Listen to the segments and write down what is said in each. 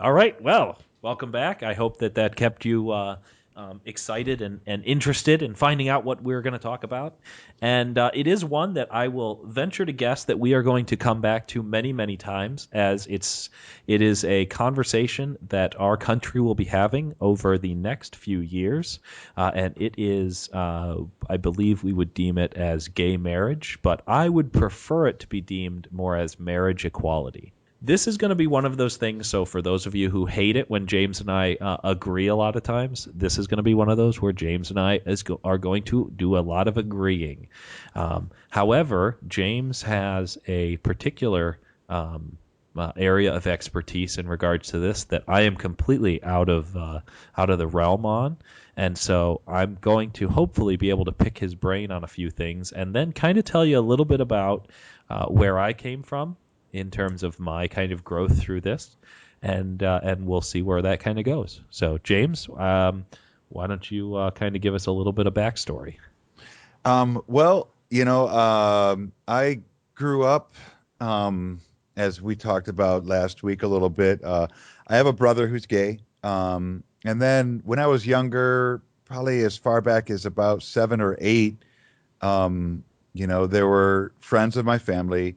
All right. Well, welcome back. I hope that kept you excited and interested in finding out what we're going to talk about. And it is one that I will venture to guess that we are going to come back to many, many times, as it is a conversation that our country will be having over the next few years. And it is, I believe we would deem it as gay marriage, but I would prefer it to be deemed more as marriage equality. This is going to be one of those things. So, for those of you who hate it when James and I agree a lot of times, this is going to be one of those where James and I are going to do a lot of agreeing. However, James has a particular area of expertise in regards to this that I am completely out of the realm on. And so I'm going to hopefully be able to pick his brain on a few things and then kind of tell you a little bit about where I came from in terms of my kind of growth through this, and we'll see where that kind of goes. So, James, why don't you kind of give us a little bit of backstory? I grew up, as we talked about last week a little bit. I have a brother who's gay. And then when I was younger, probably as far back as about 7 or 8, there were friends of my family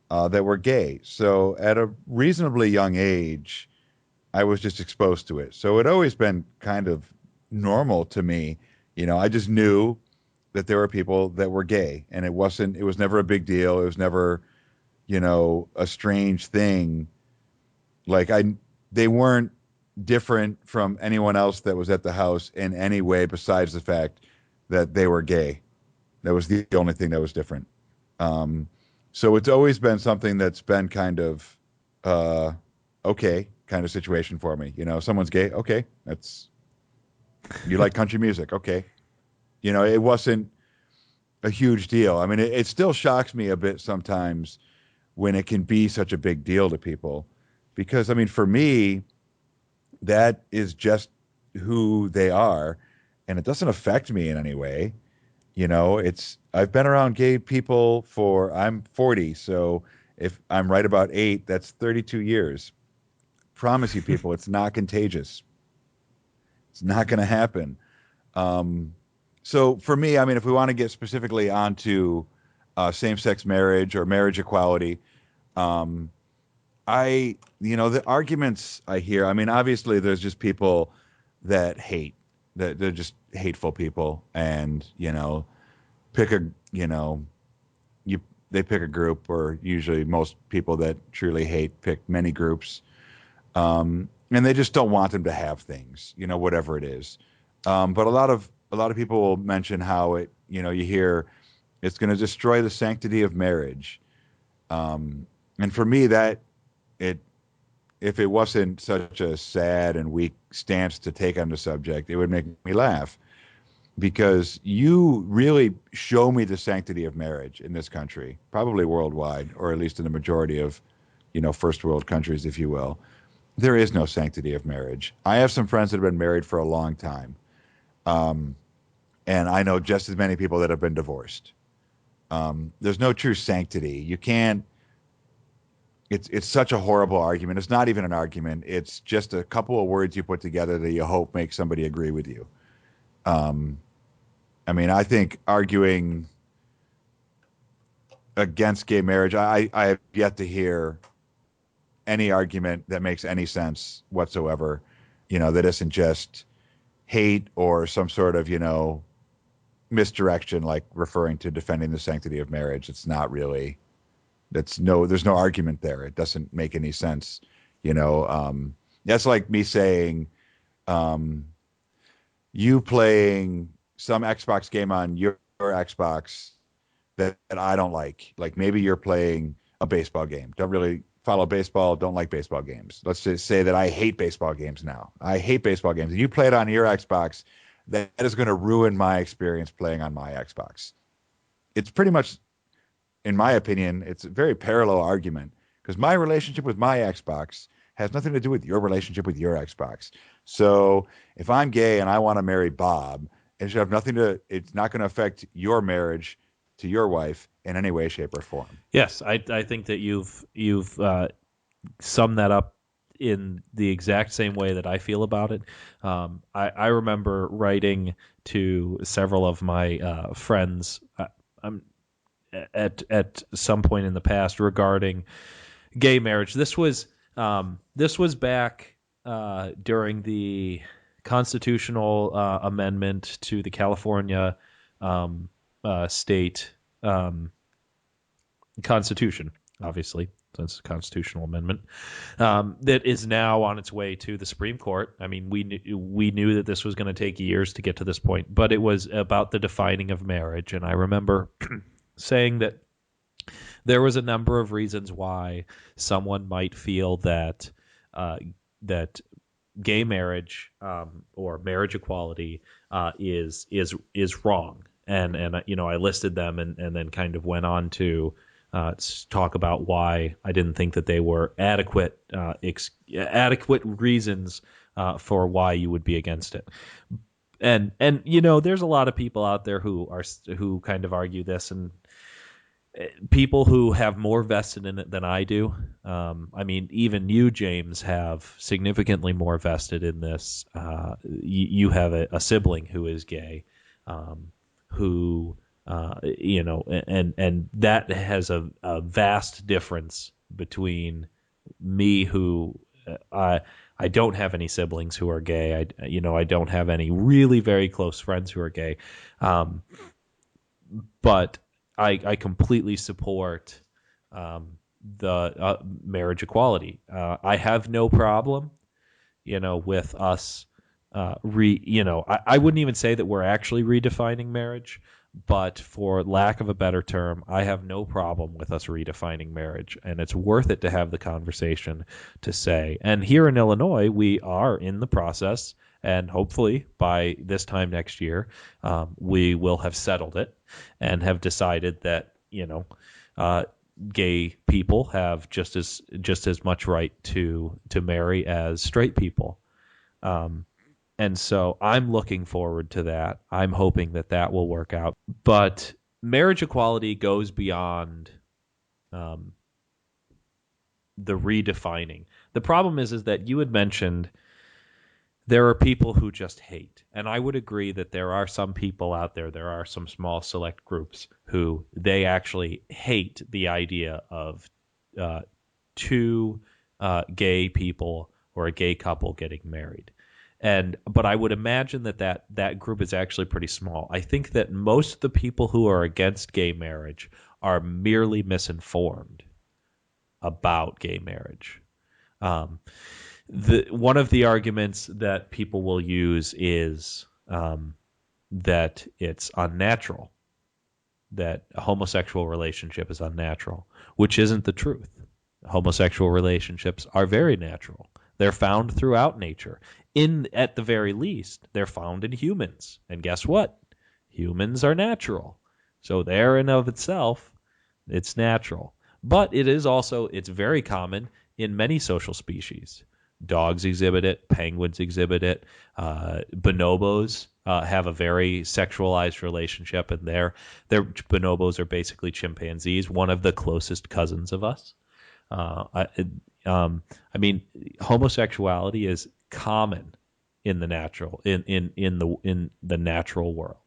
that were gay. So at a reasonably young age, I was just exposed to it. So it always been kind of normal to me. I just knew that there were people that were gay, and it was never a big deal. It was never, a strange thing. Like they weren't different from anyone else that was at the house in any way besides the fact that they were gay. That was the only thing that was different. Um, so it's always been something that's been kind of uh, okay kind of situation for me. Someone's gay, okay, that's you like country music, okay. It wasn't a huge deal. I mean, it still shocks me a bit sometimes when it can be such a big deal to people, because I mean, for me, that is just who they are, and it doesn't affect me in any way. It's I've been around gay people for I'm 40, so if I'm right about 8, that's 32 years. Promise you people, it's not contagious. It's not going to happen. Um, so for me, I mean, if we want to get specifically onto same-sex marriage or marriage equality, um, the arguments I hear, I mean, obviously there's just people that hate, that they're just hateful people, and pick a, you know, you they pick a group, or usually most people that truly hate pick many groups, and they just don't want them to have things, whatever it is. But a lot of people will mention how you hear it's going to destroy the sanctity of marriage. And for me, that it if it wasn't such a sad and weak stance to take on the subject, it would make me laugh, because you really show me the sanctity of marriage in this country, probably worldwide, or at least in the majority of, first world countries, if you will. There is no sanctity of marriage. I have some friends that have been married for a long time, um, and I know just as many people that have been divorced. There's no true sanctity. You can't. It's such a horrible argument. It's not even an argument. It's just a couple of words you put together that you hope make somebody agree with you. Um, I mean, I think arguing against gay marriage, I have yet to hear any argument that makes any sense whatsoever. That isn't just hate or some sort of misdirection, like referring to defending the sanctity of marriage. It's not really. There's no argument there. It doesn't make any sense. That's like me saying, um, you playing some Xbox game on your Xbox that I don't like. Like maybe you're playing a baseball game. Don't really follow baseball, don't like baseball games. Let's just say that I hate baseball games now. I hate baseball games. And you play it on your Xbox, that is going to ruin my experience playing on my Xbox. It's pretty much, in my opinion, it's a very parallel argument, because my relationship with my Xbox has nothing to do with your relationship with your Xbox. So if I'm gay and I want to marry Bob, it's not going to affect your marriage to your wife in any way, shape, or form. Yes, I think that you've summed that up in the exact same way that I feel about it. I remember writing to several of my friends um, at some point in the past regarding gay marriage. This was back during the constitutional amendment to the California um, state constitution, obviously. That's a constitutional amendment that is now on its way to the Supreme Court. I mean, we knew that this was going to take years to get to this point, but it was about the defining of marriage. And I remember saying that there was a number of reasons why someone might feel that uh, that gay marriage or marriage equality is wrong, and I listed them and then kind of went on to talk about why I didn't think that they were adequate reasons for why you would be against it. And there's a lot of people out there who kind of argue this, and people who have more vested in it than I do. I mean, even you, James, have significantly more vested in this. You have a sibling who is gay, who and that has a vast difference between me, who I don't have any siblings who are gay. I don't have any really very close friends who are gay. Um, but I completely support the marriage equality. I have no problem, with us I wouldn't even say that we're actually redefining marriage, but for lack of a better term, I have no problem with us redefining marriage, and it's worth it to have the conversation to say. And here in Illinois, we are in the process, and hopefully by this time next year, we will have settled it and have decided that uh, gay people have just as much right to marry as straight people. Um, and so I'm looking forward to that. I'm hoping that that will work out. But marriage equality goes beyond um, the redefining. The problem is that you had mentioned there are people who just hate. And I would agree that there are some people out there, there are some small select groups who they actually hate the idea of uh, two gay people or a gay couple getting married. But I would imagine that group is actually pretty small. I think that most of the people who are against gay marriage are merely misinformed about gay marriage. Um, one of the arguments that people will use is that it's unnatural, that a homosexual relationship is unnatural, which isn't the truth. Homosexual relationships are very natural. They're found throughout nature. At the very least, they're found in humans. And guess what? Humans are natural. So there in of itself, it's natural. But it's very common in many social species. Dogs exhibit it, penguins exhibit it, bonobos have a very sexualized relationship, and their bonobos are basically chimpanzees, one of the closest cousins of us. Uh, I, I mean, homosexuality is common in the natural in the natural world.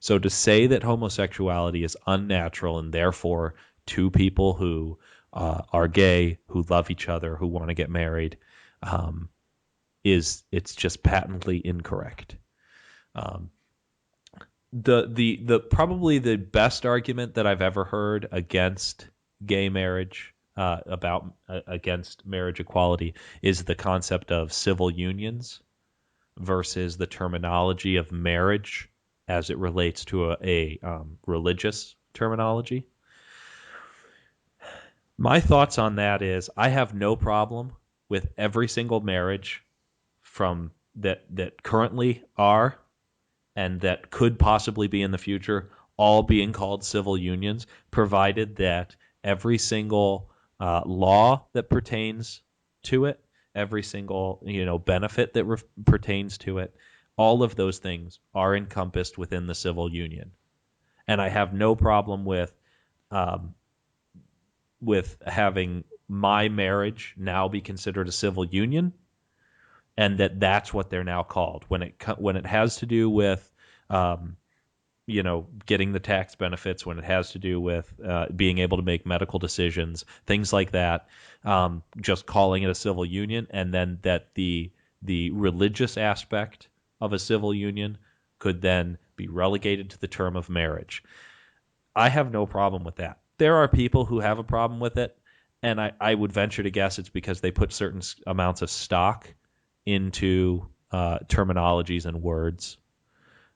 So to say that homosexuality is unnatural and therefore two people who are gay, who love each other, who want to get married, um, it's just patently incorrect. Um, the probably the best argument that I've ever heard against gay marriage against marriage equality is the concept of civil unions versus the terminology of marriage as it relates to a religious terminology. My thoughts on that is I have no problem with every single marriage from that currently are and that could possibly be in the future, all being called civil unions, provided that every single law that pertains to it, every single benefit that pertains to it, all of those things are encompassed within the civil union. And I have no problem um, with having my marriage now be considered a civil union, and that's what they're now called when it has to do with um, getting the tax benefits, when it has to do with being able to make medical decisions, things like that. Just calling it a civil union, and then that the religious aspect of a civil union could then be relegated to the term of marriage. I have no problem with that. There are people who have a problem with it, and I would venture to guess it's because they put certain amounts of stock into terminologies and words.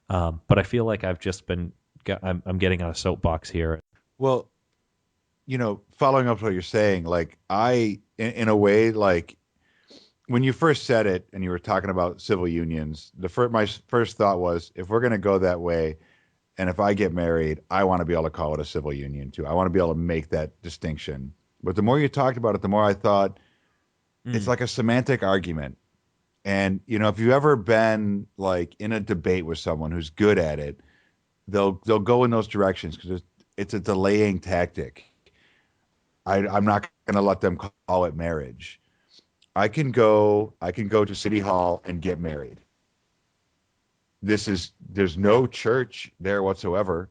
But I feel like I've just been I'm getting on a soapbox here. Well, following up what you're saying, like in a way, like when you first said it and you were talking about civil unions, my first thought was, if we're going to go that way, and if I get married, I want to be able to call it a civil union too. I want to be able to make that distinction. But the more you talked about it, the more I thought it's Mm. like a semantic argument. And if you've ever been like in a debate with someone who's good at it, they'll go in those directions because it's a delaying tactic. I'm not going to let them call it marriage. I can go to City Hall and get married. There's no church there whatsoever.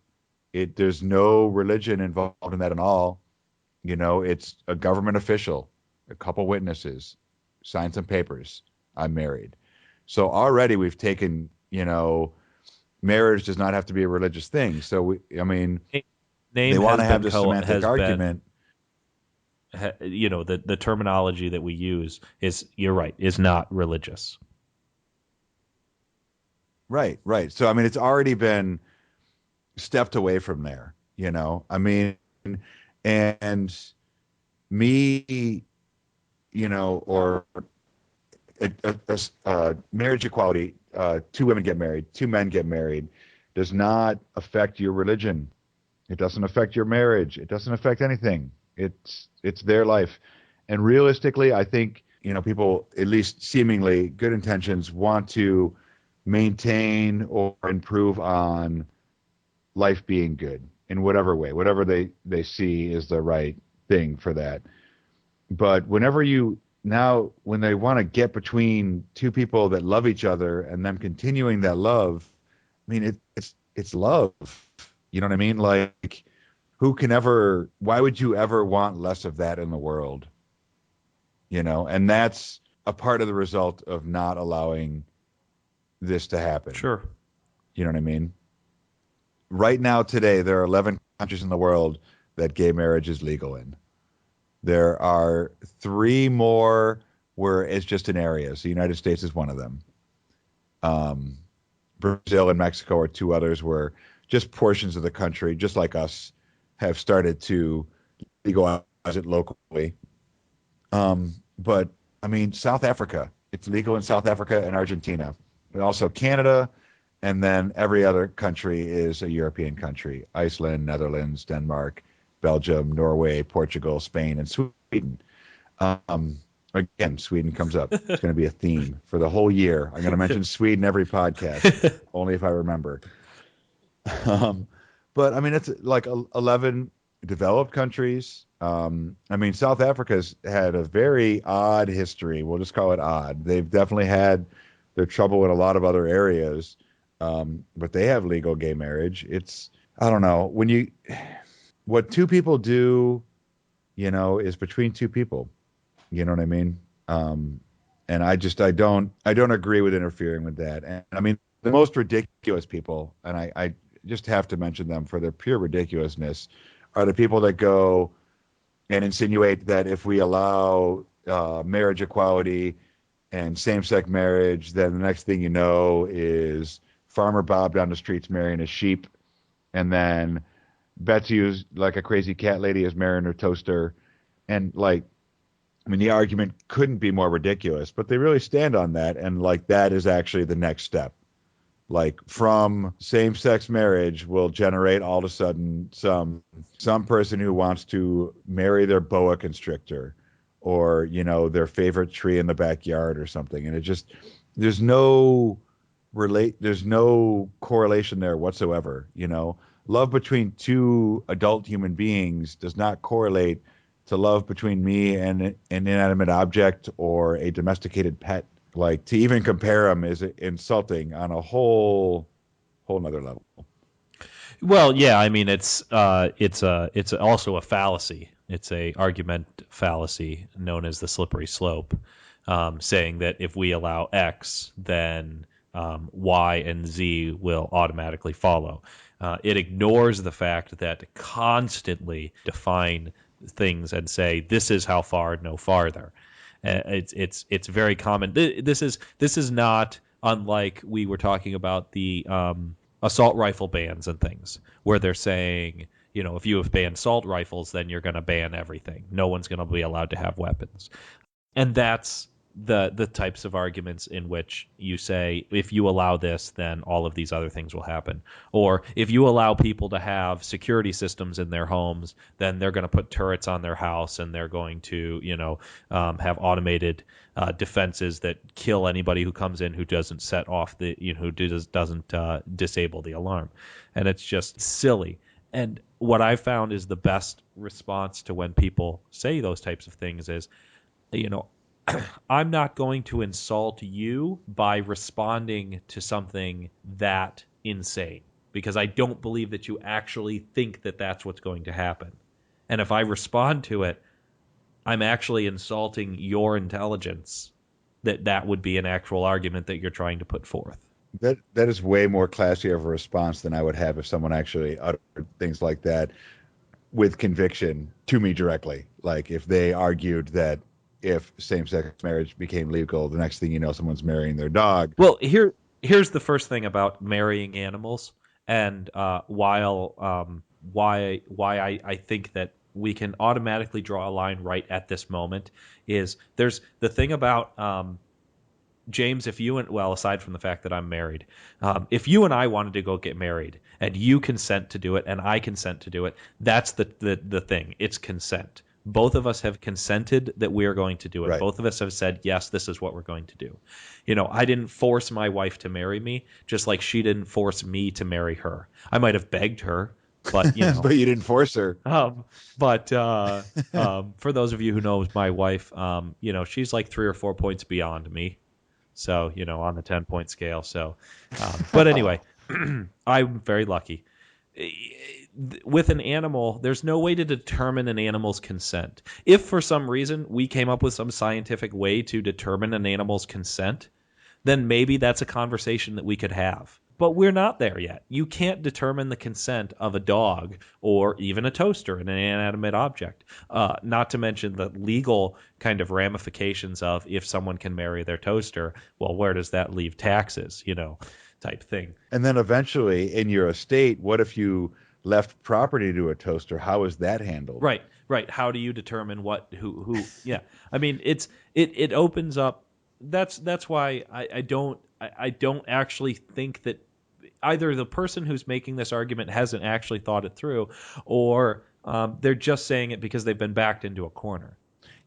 There's no religion involved in that at all. It's a government official, a couple witnesses, sign some papers. I'm married. So already we've taken, marriage does not have to be a religious thing. So I mean, they Name want has to have been this semantic has been argument. the terminology that we use is, you're right, is not religious. Right, right. So I mean, it's already been stepped away from there. I mean, and me, or marriage equality, two women get married, two men get married, does not affect your religion. It doesn't affect your marriage. It doesn't affect anything. It's their life. And realistically, I think, people, at least seemingly good intentions, want to maintain or improve on life being good in whatever way, whatever they see is the right thing for that. But when they want to get between two people that love each other and them continuing that love, I mean, it's love. You know what I mean? Like, why would you ever want less of that in the world? And that's a part of the result of not allowing this to happen. Sure. You know what I mean? Right now, today, there are 11 countries in the world that gay marriage is legal in. There are three more where it's just in areas. The United States is one of them. Um, Brazil and Mexico are two others where just portions of the country, just like us, have started to legalize it locally. But I mean, South Africa, it's legal in South Africa and Argentina, and also Canada, and then every other country is a European country: Iceland, Netherlands, Denmark, Belgium, Norway, Portugal, Spain, and Sweden. Um, Again, Sweden comes up. It's going to be a theme for the whole year. I'm going to mention Sweden every podcast, only if I remember. Um, but I mean, it's like 11 developed countries. I mean, South Africa's had a very odd history. We'll just call it odd. They've definitely had their trouble in a lot of other areas, but they have legal gay marriage. I don't know, what two people do, is between two people. You know what I mean? And I don't agree with interfering with that. And I mean, the most ridiculous people, and I just have to mention them for their pure ridiculousness, are the people that go and insinuate that if we allow marriage equality and same-sex marriage, then the next thing you know is Farmer Bob down the streets marrying a sheep, and then Betsy, who's like a crazy cat lady, is marrying her toaster, and like, I mean, the argument couldn't be more ridiculous, but they really stand on that, and like that is actually the next step. Like, from same-sex marriage will generate all of a sudden some person who wants to marry their boa constrictor, or their favorite tree in the backyard or something, and it just there's no there's no correlation there whatsoever. Love between two adult human beings does not correlate to love between me and an inanimate object or a domesticated pet. Like to even compare them is insulting on a whole nother level. Well, yeah, I mean it's also a fallacy. It's a argument fallacy known as the slippery slope, saying that if we allow X, then Y and Z will automatically follow. It ignores the fact that to constantly define things and say this is how far, no farther. It's very common. This is not unlike we were talking about the assault rifle bans and things, where they're saying, if you have banned assault rifles, then you're going to ban everything. No one's going to be allowed to have weapons. And that's the types of arguments in which you say, if you allow this, then all of these other things will happen. Or if you allow people to have security systems in their homes, then they're going to put turrets on their house and they're going to, have automated defenses that kill anybody who comes in who doesn't set off who doesn't disable the alarm. And it's just silly. And what I found is the best response to when people say those types of things is, you know, I'm not going to insult you by responding to something that insane because I don't believe that you actually think that that's what's going to happen. And if I respond to it, I'm actually insulting your intelligence, that would be an actual argument that you're trying to put forth. That is way more classy of a response than I would have if someone actually uttered things like that with conviction to me directly. Like if they argued that if same-sex marriage became legal, the next thing you know, someone's marrying their dog. Well, here's the first thing about marrying animals, and why I think that we can automatically draw a line right at this moment is there's the thing about James, if you and well, aside from the fact that I'm married, if you and I wanted to go get married and you consent to do it and I consent to do it, that's the thing. It's consent. Both of us have consented that we are going to do it. Right. Both of us have said, yes, this is what we're going to do. I didn't force my wife to marry me, just like she didn't force me to marry her. I might have begged her, but But you didn't force her. But for those of you who knows my wife, she's like 3 or 4 points beyond me. So, on the 10-point scale. So, but anyway, I'm very lucky. With an animal, there's no way to determine an animal's consent. If for some reason we came up with some scientific way to determine an animal's consent, then maybe that's a conversation that we could have. But we're not there yet. You can't determine the consent of a dog or even a toaster, an inanimate object. Not to mention the legal kind of ramifications of if someone can marry their toaster, well, where does that leave taxes, type thing. And then eventually in your estate, what if you left property to a toaster? How is that handled? Right. How do you determine who? Yeah. I mean, it opens up. That's why I don't actually think that either the person who's making this argument hasn't actually thought it through, or they're just saying it because they've been backed into a corner.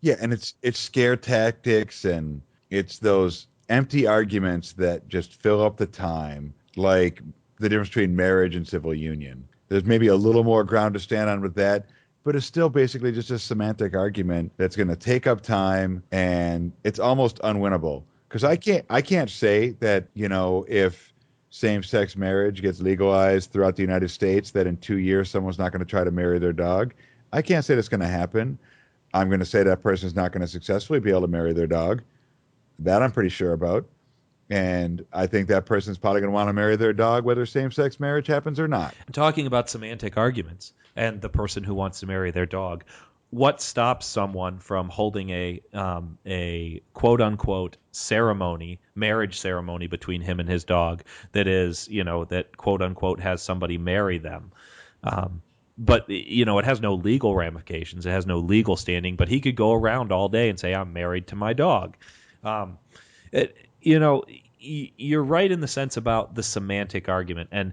Yeah, and it's scare tactics and it's those empty arguments that just fill up the time, like the difference between marriage and civil union. There's maybe a little more ground to stand on with that, but it's still basically just a semantic argument that's going to take up time and it's almost unwinnable. Because I can't say that, if same-sex marriage gets legalized throughout the United States, that in 2 years someone's not going to try to marry their dog. I can't say that's going to happen. I'm going to say that person's not going to successfully be able to marry their dog. That I'm pretty sure about. And I think that person's probably going to want to marry their dog whether same-sex marriage happens or not. I'm talking about semantic arguments and the person who wants to marry their dog. What stops someone from holding a quote unquote marriage ceremony between him and his dog that is, that quote unquote has somebody marry them? But it has no legal ramifications. It has no legal standing. But he could go around all day and say, "I'm married to my dog." You're right in the sense about the semantic argument, and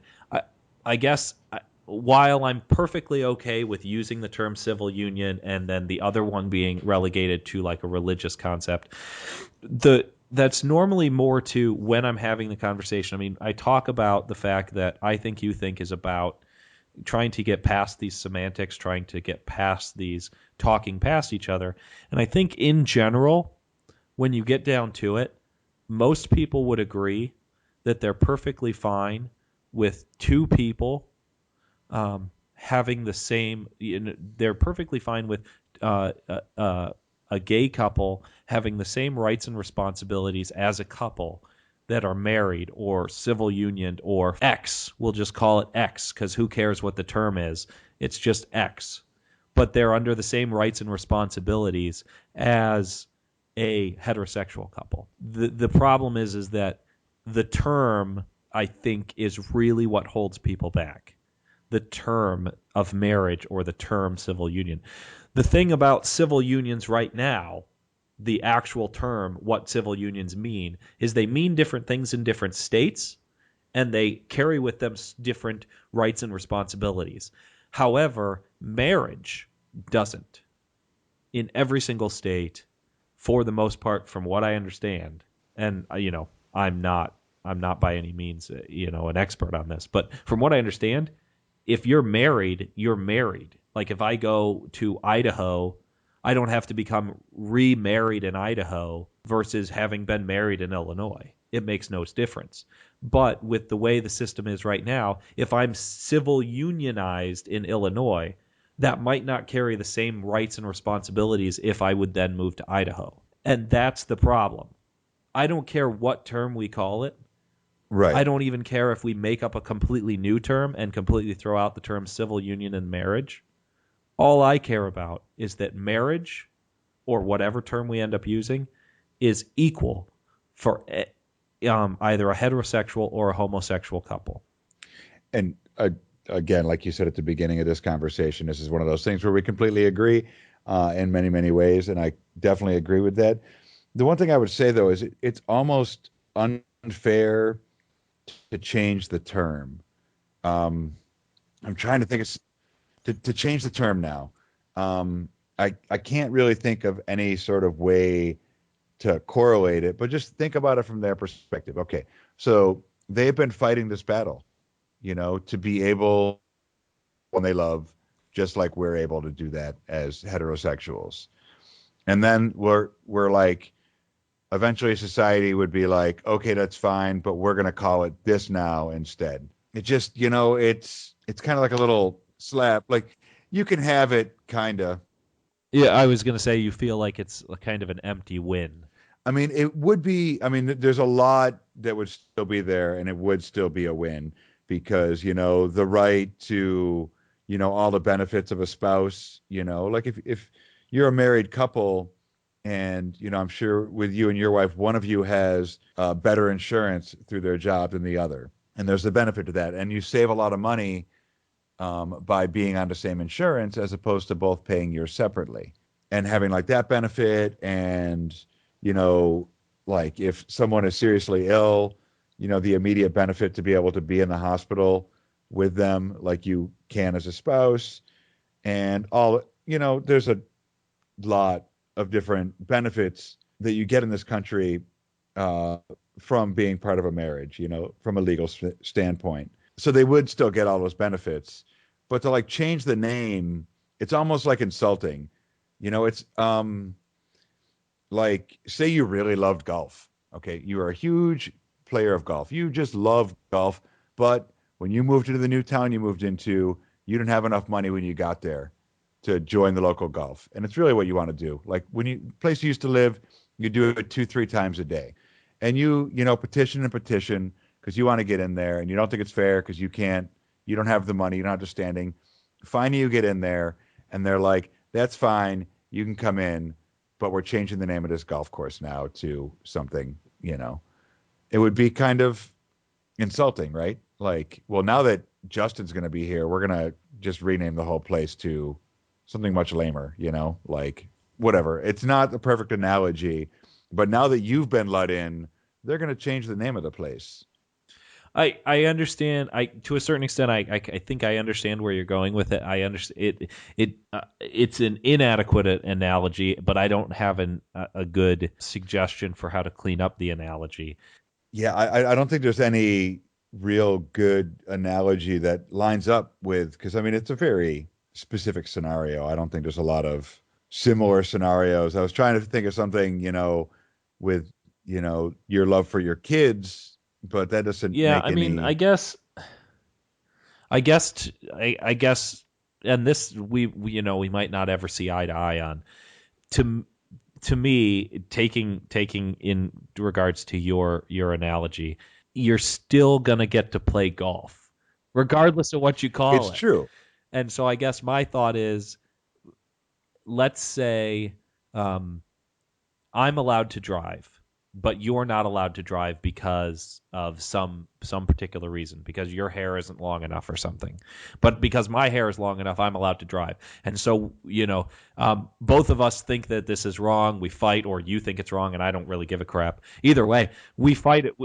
I guess while I'm perfectly okay with using the term civil union and then the other one being relegated to like a religious concept, that's normally more to when I'm having the conversation. I mean, I talk about the fact that I think you think is about trying to get past these semantics, trying to get past these talking past each other. And I think in general, when you get down to it, most people would agree that they're perfectly fine with two people having the same. They're perfectly fine with uh, uh, uh, a gay couple having the same rights and responsibilities as a couple that are married or civil unioned or X. We'll just call it X because who cares what the term is? It's just X. But they're under the same rights and responsibilities as a heterosexual couple. The problem is that the term, I think, is really what holds people back. The term of marriage or the term civil union. The thing about civil unions right now, the actual term, what civil unions mean, is they mean different things in different states and they carry with them different rights and responsibilities. However, marriage doesn't in every single state for the most part from what I understand. And I'm not by any means an expert on this, but from what I understand, if you're married, you're married. Like if I go to Idaho, I don't have to become remarried in Idaho versus having been married in Illinois. It makes no difference. But with the way the system is right now, if I'm civil unionized in Illinois, that might not carry the same rights and responsibilities if I would then move to Idaho. And that's the problem. I don't care what term we call it. I Right. don't even care if we make up a completely new term and completely throw out the term civil union and marriage. All I care about is that marriage, or whatever term we end up using, is equal for either a heterosexual or a homosexual couple. And again, like you said at the beginning of this conversation, this is one of those things where we completely agree in many, many ways. And I definitely agree with that. The one thing I would say, though, is it's almost unfair to change the term. Um, I'm trying to think of to change the term now. I can't really think of any sort of way to correlate it, but just think about it from their perspective. Okay, so they've been fighting this battle, to be able when they love, just like we're able to do that as heterosexuals. And then we're like, eventually society would be like, okay, that's fine, but we're gonna call it this now instead. It just, it's kind of like a little slap. Like you can have it, kind of. Yeah, I was going to say you feel like it's a kind of an empty win. I mean, it would be. I mean, there's a lot that would still be there, and it would still be a win because the right to all the benefits of a spouse. Like if you're a married couple, and I'm sure with you and your wife, one of you has better insurance through their job than the other, and there's a benefit to that, and you save a lot of money by being on the same insurance as opposed to both paying yours separately and having like that benefit. And, you know, like if someone is seriously ill, the immediate benefit to be able to be in the hospital with them like you can as a spouse. And there's a lot of different benefits that you get in this country uh, from being part of a marriage, from a legal standpoint. So they would still get all those benefits, but to like change the name, it's almost like insulting. It's like say you really loved golf. Okay, you are a huge player of golf. You just love golf, but when you moved into the new town you moved into, you didn't have enough money when you got there to join the local golf. And it's really what you want to do. Like when place you used to live, you do it 2-3 times a day. And petition and petition because you want to get in there and you don't think it's fair because you don't have the money, you don't have the standing. Finally you get in there and they're like, that's fine, you can come in, but we're changing the name of this golf course now to something, it would be kind of insulting, right? Like, well, now that Justin's going to be here, we're going to just rename the whole place to something much lamer, like whatever. It's not the perfect analogy, but now that you've been let in, they're going to change the name of the place. I understand. I to a certain extent, I think I understand where you're going with it. I understand it's an inadequate analogy, but I don't have a good suggestion for how to clean up the analogy. Yeah, I don't think there's any. real good analogy that lines up with, because I mean, it's a very specific scenario. I don't think there's a lot of similar scenarios. I was trying to think of something, with, your love for your kids, but that doesn't Yeah, make I mean, any. I guess, and this we might not ever see eye to eye on. To to me, taking in regards to your analogy, you're still gonna get to play golf, regardless of what you It's call it. true. And so I guess my thought is, let's say um, I'm allowed to drive, but you're not allowed to drive because of some particular reason, because your hair isn't long enough or something. But because my hair is long enough, I'm allowed to drive. And so, both of us think that this is wrong. We fight, or you think it's wrong, and I don't really give a crap. Either way, we fight it.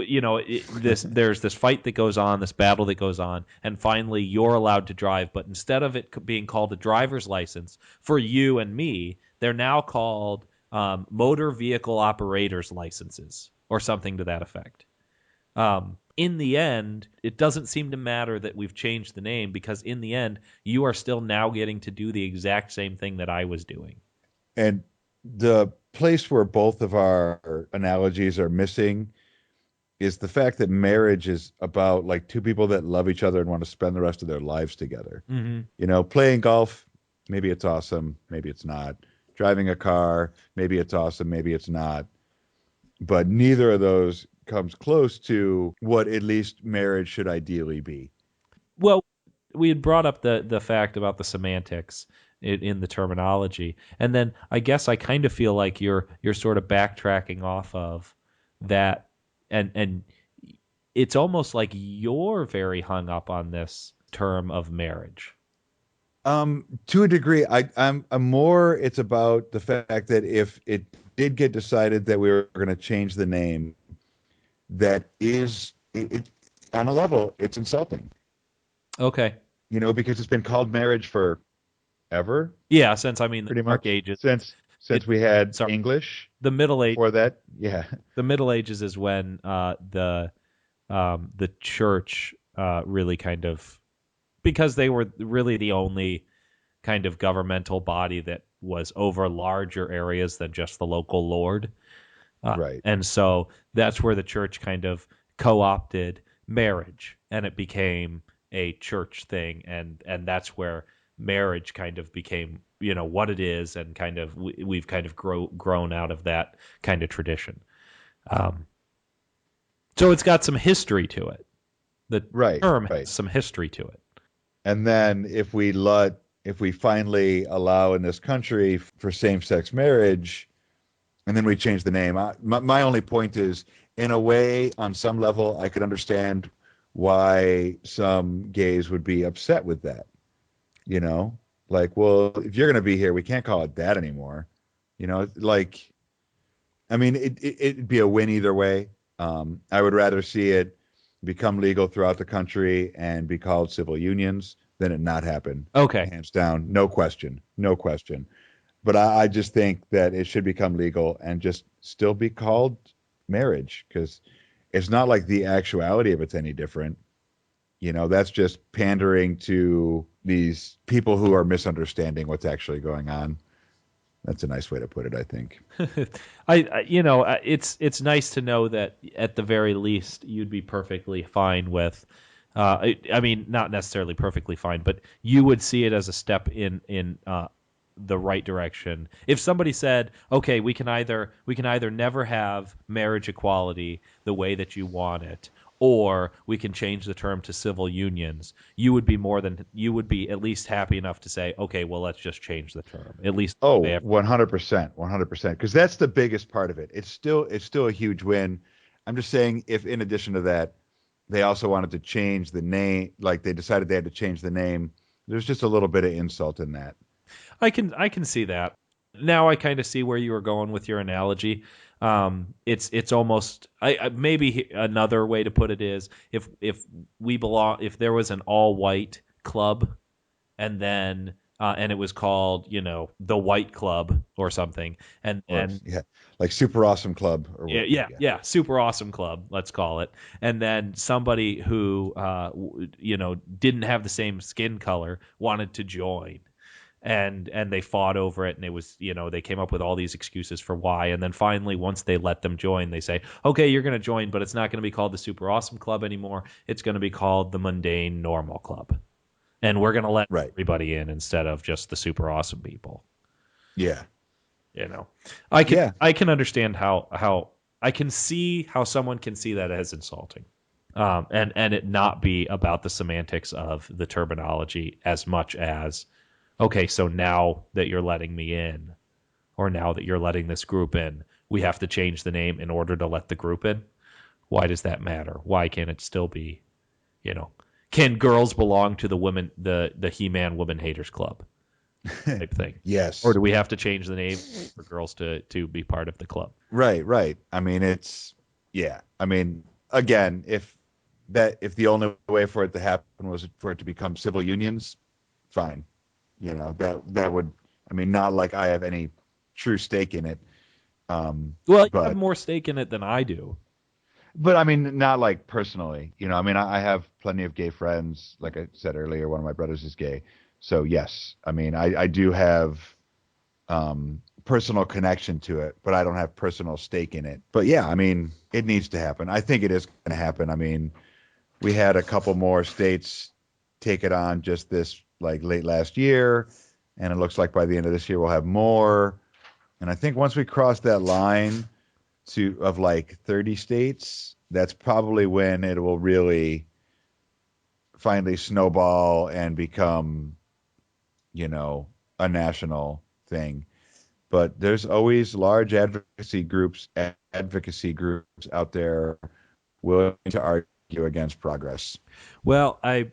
There's this fight that goes on, this battle that goes on, and finally you're allowed to drive. But instead of it being called a driver's license for you and me, they're now called motor vehicle operators licenses or something to that effect. In the end, it doesn't seem to matter that we've changed the name, because in the end, you are still now getting to do the exact same thing that I was doing. And the place where both of our analogies are missing is the fact that marriage is about like two people that love each other and want to spend the rest of their lives together. Mm-hmm. Playing golf, maybe it's awesome, maybe it's not. Driving a car, maybe it's awesome, maybe it's not. But neither of those comes close to what at least marriage should ideally be. Well, we had brought up the fact about the semantics in the terminology, and then I guess I kind of feel like you're sort of backtracking off of that, and it's almost like you're very hung up on this term of marriage. To a degree, I'm more. It's about the fact that if it did get decided that we were going to change the name, that is on a level, it's insulting. Okay. Because it's been called marriage forever, Yeah, since I mean the pretty Dark much Ages, since it we had sorry, English the Middle Age, before that. Yeah, the Middle Ages is when the church really kind of, because they were really the only kind of governmental body that was over larger areas than just the local lord. right. And so that's where the church kind of co-opted marriage, and it became a church thing, and that's where marriage kind of became what it is, and kind of we've kind of grown out of that kind of tradition. Um, so it's got some history to it. The Right, term right. has some history to it. And then if we finally allow in this country for same-sex marriage, and then we change the name. My only point is, in a way, on some level, I could understand why some gays would be upset with that. You know, like, well, if you're going to be here, we can't call it that anymore. Like, I mean, it'd be a win either way. I would rather see it become legal throughout the country and be called civil unions than it not happen. Okay. Hands down, no question, no question. But I just think that it should become legal and just still be called marriage, because it's not like the actuality of it's any different. That's just pandering to these people who are misunderstanding what's actually going on. That's a nice way to put it, I think. It's nice to know that at the very least you'd be perfectly fine with. I mean, not necessarily perfectly fine, but you would see it as a step in the right direction. If somebody said, "Okay, we can either never have marriage equality the way that you want it, or we can change the term to civil unions," you would be at least happy enough to say, "Okay, well, let's just change the term." At least Oh, they 100%, 100%. Because that's the biggest part of it. It's still a huge win. I'm just saying, if in addition to that, they also wanted to change the name, like they decided they had to change the name, there's just a little bit of insult in that. I can see that. Now I kind of see where you were going with your analogy. It's almost maybe another way to put it is, if there was an all white club, and then and it was called, the White Club or something. Or And yeah, like Super Awesome Club or yeah, what? yeah, Yeah. yeah, super awesome club, let's call it. And then somebody who, didn't have the same skin color wanted to join, and they fought over it, and it was, they came up with all these excuses for why. And then finally, once they let them join, they say, okay, you're going to join, but it's not going to be called the Super Awesome Club anymore. It's going to be called the Mundane Normal Club, and we're going to let Right. everybody in instead of just the super awesome people. Yeah. You know, I can Yeah. I can understand how I can see how someone can see that as insulting, and it not be about the semantics of the terminology as much as, okay, so now that you're letting me in, or now that you're letting this group in, we have to change the name in order to let the group in. Why does that matter? Why can't it still be, you know, can girls belong to the He-Man Woman Haters Club type thing? Or Yes. do we have to change the name for girls to be part of the club? Right, right. I mean, yeah. I mean, again, if the only way for it to happen was for it to become civil unions, fine. That would, I mean, not like I have any true stake in it. Well, you have But more stake in it than I do. I mean, not like personally. I mean, I have plenty of gay friends. Like I said earlier, one of my brothers is gay. So yes, I mean, I do have personal connection to it, but I don't have personal stake in it. But yeah, I mean, it needs to happen. I think it is going to happen. I mean, we had a couple more states take it on just this like late last year, and it looks like by the end of this year we'll have more. And I think once we cross that line of like 30 states, that's probably when it will really finally snowball and become, you know, a national thing. But there's always large advocacy groups out there willing to argue against progress. Well, I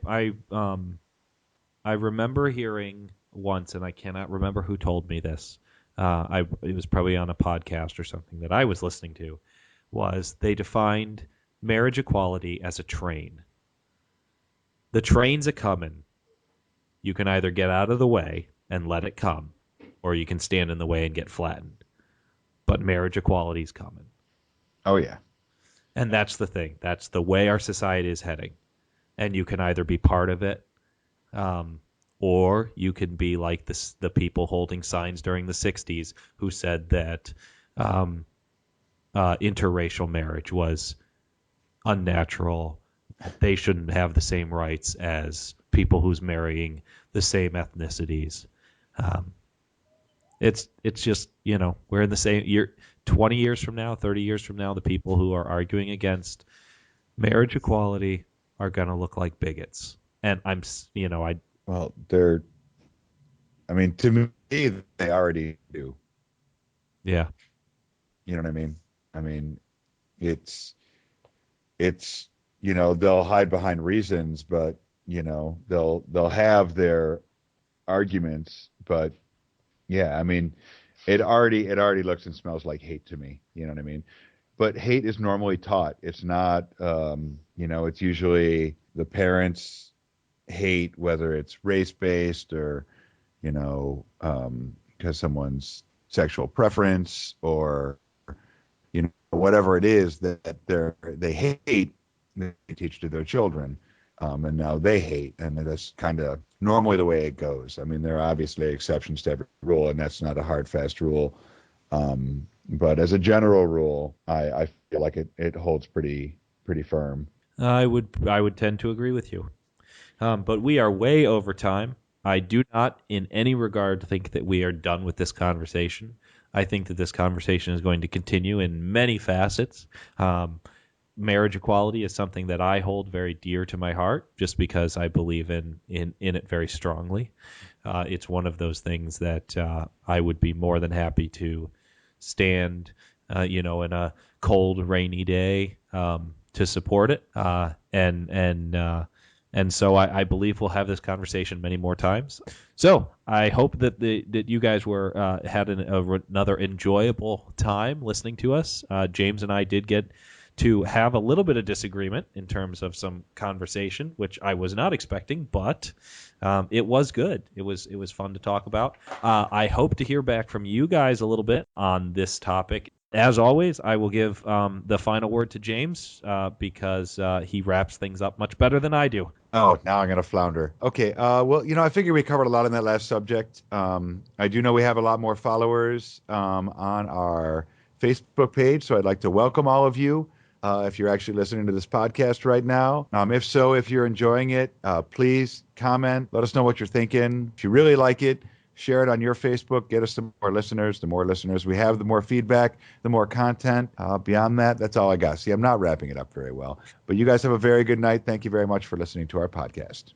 remember hearing once, and I cannot remember who told me this. It was probably on a podcast or something that I was listening to. Was they defined marriage equality as a train? The train's a coming. You can either get out of the way and let it come, or you can stand in the way and get flattened. But marriage equality's coming, Oh yeah. and that's the thing. That's the way our society is heading, and you can either be part of it, um, or you can be like the people holding signs during the '60s who said that um, interracial marriage was unnatural. They shouldn't have the same rights as people who's marrying the same ethnicities. Um, it's just, we're in the same year. 20 years from now, 30 years from now, the people who are arguing against marriage equality are going to look like bigots. And I Well, I mean, to me, they already do. yeah. You know what I mean? I mean, it's, it's, they'll hide behind reasons, but, they'll have their arguments, but yeah, I mean, it already looks and smells like hate to me. You know what I mean? But hate is normally taught. It's not, it's usually the parents hate, whether it's race based or, because someone's sexual preference or, whatever it is that they hate, they teach to their children. And now they hate, and that's kind of normally the way it goes. I mean, there are obviously exceptions to every rule, and that's not a hard, fast rule. But as a general rule, I feel like it holds pretty firm. I would tend to agree with you. But we are way over time. I do not, in any regard, think that we are done with this conversation. I think that this conversation is going to continue in many facets. Um, Marriage equality is something that I hold very dear to my heart, just because I believe in it very strongly. It's one of those things that I would be more than happy to stand, in a cold, rainy day, to support it. And so I believe we'll have this conversation many more times. So I hope that you guys had another enjoyable time listening to us. James and I did get to have a little bit of disagreement in terms of some conversation, which I was not expecting, but It was good. It was fun to talk about. I hope to hear back from you guys a little bit on this topic. As always, I will give the final word to James because he wraps things up much better than I do. Oh, now I'm gonna flounder. Okay. Well, I figure we covered a lot on that last subject. I do know we have a lot more followers on our Facebook page, so I'd like to welcome all of you. If you're actually listening to this podcast right now, if so, if you're enjoying it, please comment. Let us know what you're thinking. If you really like it, share it on your Facebook. Get us some more listeners. The more listeners we have, the more feedback, the more content. Beyond that, that's all I got. See, I'm not wrapping it up very well. But you guys have a very good night. Thank you very much for listening to our podcast.